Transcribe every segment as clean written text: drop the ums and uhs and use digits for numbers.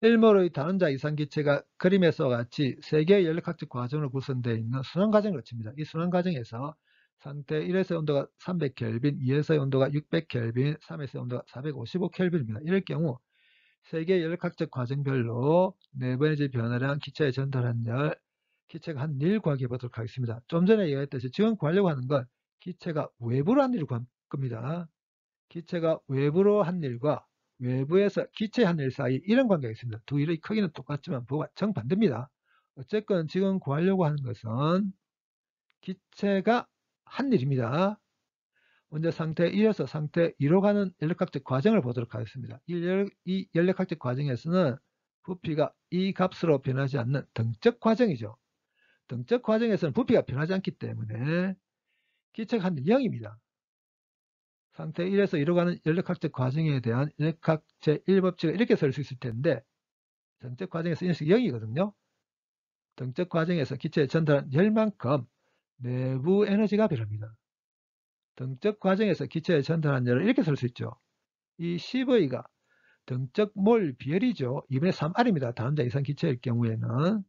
일몰의 단원자 이상 기체가 그림에서 같이 세 개의 연력학적 과정으로 구성되어 있는 순환 과정을 거칩니다. 이 순환 과정에서 상태 1에서의 온도가 300켈빈, 2에서의 온도가 600켈빈, 3에서의 온도가 455켈빈입니다. 이럴 경우 세 개의 연력학적 과정별로 내부에너지 변화량, 기체에 전달한 열, 기체가 한 일 구하기 해보도록 하겠습니다. 좀 전에 얘기했듯이 지금 구하려고 하는 건 기체가 외부로 한 일을 구할 겁니다. 기체가 외부로 한 일과 외부에서 기체 한 일 사이 이런 관계가 있습니다. 두 일의 크기는 똑같지만 부가 정반대입니다. 어쨌건 지금 구하려고 하는 것은 기체가 한 일입니다. 먼저 상태 1에서 상태 2로 가는 연력학적 과정을 보도록 하겠습니다. 이 연력학적 과정에서는 부피가 이 값으로 변하지 않는 등적 과정이죠. 등적 과정에서는 부피가 변하지 않기 때문에 기체가 한 0입니다. 상태 1에서 2로 가는 연력학적 과정에 대한 연력학 제1법칙을 이렇게 쓸 수 있을 텐데 등적 과정에서 이 녀석이 0이거든요. 등적 과정에서 기체에 전달한 열만큼 내부 에너지가 변합니다. 등적 과정에서 기체에 전달한 열을 이렇게 쓸 수 있죠. 이 CV가 등적 몰 비율이죠. 2분의 3R입니다. 단원자 이상 기체일 경우에는.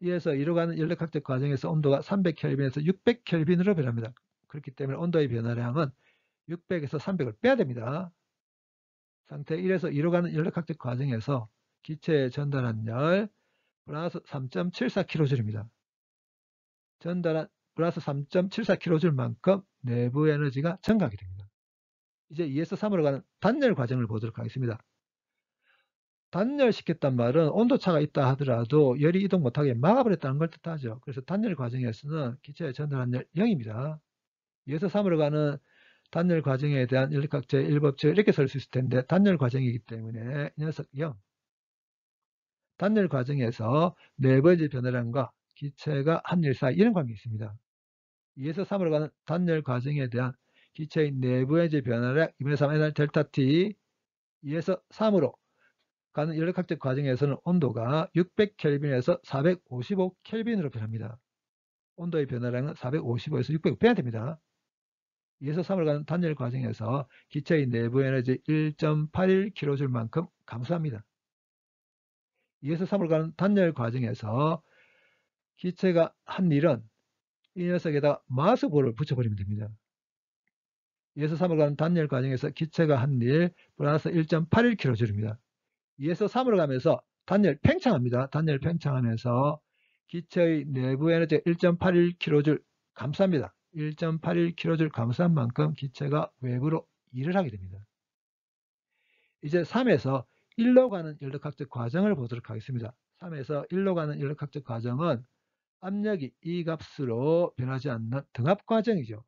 이에서 이로 가는 연력학적 과정에서 온도가 300켈빈에서 600켈빈으로 변합니다. 그렇기 때문에 온도의 변화량은 600에서 300을 빼야 됩니다. 상태 1에서 2로 가는 연력학적 과정에서 기체에 전달한 열 플러스 3.74kJ입니다. 전달한 플러스 3.74kJ만큼 내부 에너지가 증가하게 됩니다. 이제 2에서 3으로 가는 단열 과정을 보도록 하겠습니다. 단열시켰단 말은 온도차가 있다 하더라도 열이 이동 못하게 막아버렸다는 걸 뜻하죠. 그래서 단열 과정에서는 기체에 전달한 열 0입니다. 2에서 3으로 가는 단열 과정에 대한 연력학 제1법칙을 이렇게 쓸 수 있을 텐데 단열 과정이기 때문에 이 녀석 0. 단열 과정에서 내부의 변화량과 기체가 한 일 사이 이런 관계가 있습니다. 2에서 3으로 가는 단열 과정에 대한 기체의 내부의 변화량 2분의 3 NR 델타 T 2에서 3으로 가는 연력학적 과정에서는 온도가 600켈빈에서 455켈빈으로 변합니다. 온도의 변화량은 455에서 600을 빼야 됩니다. 2에서 3을 가는 단열 과정에서 기체의 내부 에너지 1.81kJ만큼 감소합니다. 2에서 3을 가는 단열 과정에서 기체가 한 일은 이 녀석에다가 마스볼을 붙여버리면 됩니다. 2에서 3을 가는 단열 과정에서 기체가 한 일 플러스 1.81kJ입니다. 2에서 3으로 가면서 단열 팽창합니다. 단열 팽창하면서 기체의 내부 에너지 1.81kJ 감소합니다. 1.81kJ 감소한 만큼 기체가 외부로 일을 하게 됩니다. 이제 3에서 1로 가는 연력학적 과정을 보도록 하겠습니다. 3에서 1로 가는 연력학적 과정은 압력이 이 값으로 변하지 않는 등압 과정이죠.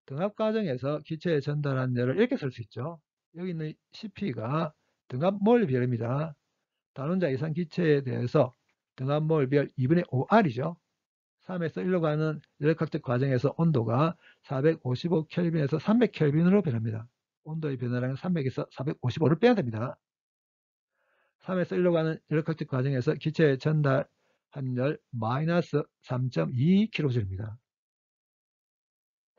등압 과정에서 기체에 전달한 열을 이렇게 쓸 수 있죠. 여기 있는 CP가 등압몰 비율입니다. 단원자 이상 기체에 대해서 등압몰 비율 2분의 5R이죠. 3에서 1로 가는 연력학적 과정에서 온도가 455켈빈에서 300켈빈으로 변합니다. 온도의 변화량은 300에서 455를 빼야 됩니다. 3에서 1로 가는 연력학적 과정에서 기체에 전달한 열 마이너스 3.22kJ입니다.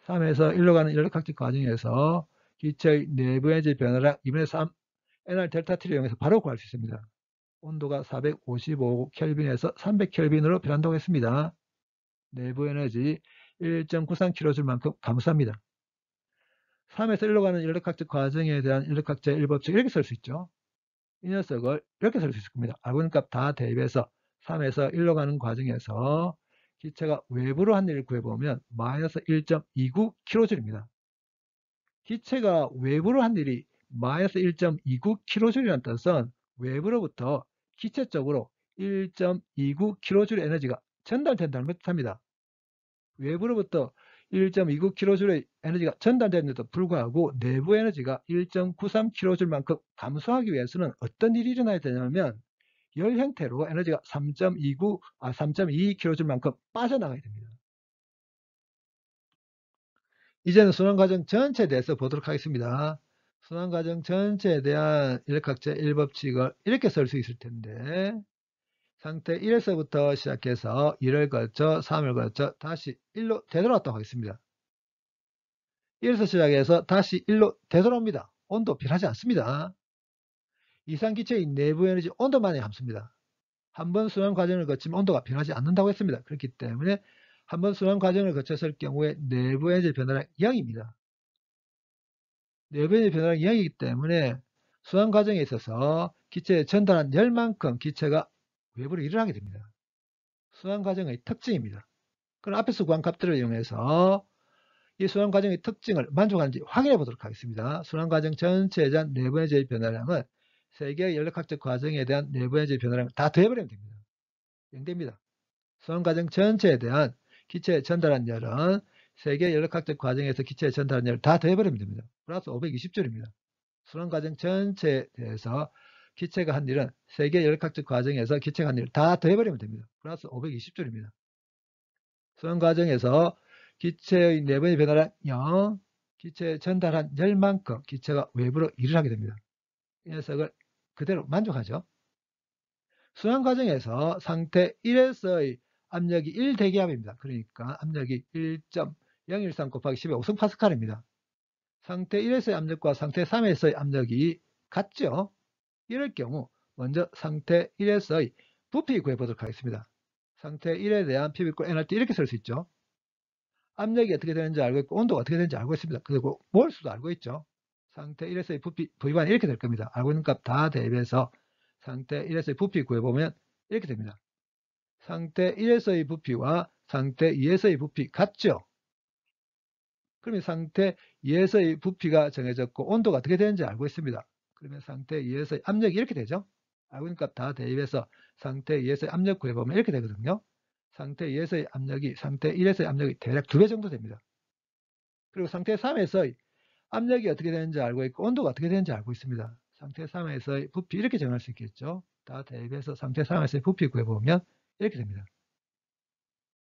3에서 1로 가는 연력학적 과정에서 기체의 내부 에너지 변화량 2분의 3 NR 델타 T를 이용해서 바로 구할 수 있습니다. 온도가 455켈빈에서 300켈빈으로 변한다고 했습니다. 내부 에너지 1.93kJ만큼 감소합니다. 3에서 1로 가는 연력학적 과정에 대한 연력학 제1법칙 이렇게 쓸 수 있죠. 이 녀석을 이렇게 쓸 수 있을 겁니다. 알고니값 다 대입해서 3에서 1로 가는 과정에서 기체가 외부로 한 일을 구해보면 마이너스 1.29kJ입니다. 기체가 외부로 한 일이 마이너스 1.29kJ라는 뜻은 외부로부터 기체 쪽으로 1.29kJ 에너지가 전달된다는 것을 뜻합니다. 외부로부터 1.29kJ의 에너지가 전달되는데도 불구하고 내부 에너지가 1.93kJ만큼 감소하기 위해서는 어떤 일이 일어나야 되냐면 열 형태로 에너지가 3.22kJ만큼 빠져나가야 됩니다. 이제는 순환과정 전체에 대해서 보도록 하겠습니다. 순환과정 전체에 대한 연력학 제1법칙을 이렇게 쓸 수 있을 텐데 상태 1에서부터 시작해서 2를 거쳐 3을 거쳐 다시 1로 되돌아왔다고 하겠습니다. 1에서 시작해서 다시 1로 되돌아옵니다. 온도 변하지 않습니다. 이상 기체의 내부 에너지 온도만의 함수입니다. 한번 순환 과정을 거치면 온도가 변하지 않는다고 했습니다. 그렇기 때문에 한번 순환 과정을 거쳤을 경우에 내부 에너지 변화량 0입니다. 내부 에너지 변화량 0이기 때문에 순환 과정에 있어서 기체에 전달한 열만큼 기체가 외부로 일을 하게 됩니다. 순환 과정의 특징입니다. 그럼 앞에서 구한 값들을 이용해서 이 순환 과정의 특징을 만족하는지 확인해 보도록 하겠습니다. 순환 과정 전체에 대한 내부 에너지의 변화량은 세 개의 연력학적 과정에 대한 내부 에너지의 변화량을 다 더해버리면 됩니다. 0됩니다. 순환 과정 전체에 대한 기체에 전달한 열은 세 개의 연력학적 과정에서 기체에 전달한 열을 다 더해버리면 됩니다. 플러스 520줄입니다. 순환 과정 전체에 대해서 기체가 한 일은 세 개의 연력학적 과정에서 기체가 한 일을 다 더해버리면 됩니다. 플러스 520줄입니다. 순환 과정에서 기체의 내부의 변화량 0, 기체에 전달한 열만큼 기체가 외부로 일을 하게 됩니다. 이 녀석을 그대로 만족하죠. 순환 과정에서 상태 1에서의 압력이 1대기압입니다. 그러니까 압력이 1.013 곱하기 10의 5승파스칼입니다. 상태 1에서의 압력과 상태 3에서의 압력이 같죠. 이럴 경우 먼저 상태 1에서의 부피 구해보도록 하겠습니다. 상태 1에 대한 P = nRT 이렇게 쓸 수 있죠. 압력이 어떻게 되는지 알고 있고 온도가 어떻게 되는지 알고 있습니다. 그리고 몰수도 알고 있죠. 상태 1에서의 부피 V반이 이렇게 될 겁니다. 알고 있는 값 다 대입해서 상태 1에서의 부피 구해보면 이렇게 됩니다. 상태 1에서의 부피와 상태 2에서의 부피 같죠? 그러면 상태 2에서의 부피가 정해졌고 온도가 어떻게 되는지 알고 있습니다. 그러면 상태 2에서의 압력이 이렇게 되죠? 알고 있는 값 다 대입해서 상태 2에서의 압력 구해보면 이렇게 되거든요. 상태 2에서의 압력이 상태 1에서의 압력이 대략 2배 정도 됩니다. 그리고 상태 3에서의 압력이 어떻게 되는지 알고 있고 온도가 어떻게 되는지 알고 있습니다. 상태 3에서의 부피 이렇게 정할 수 있겠죠. 다 대입해서 상태 3에서의 부피 구해보면 이렇게 됩니다.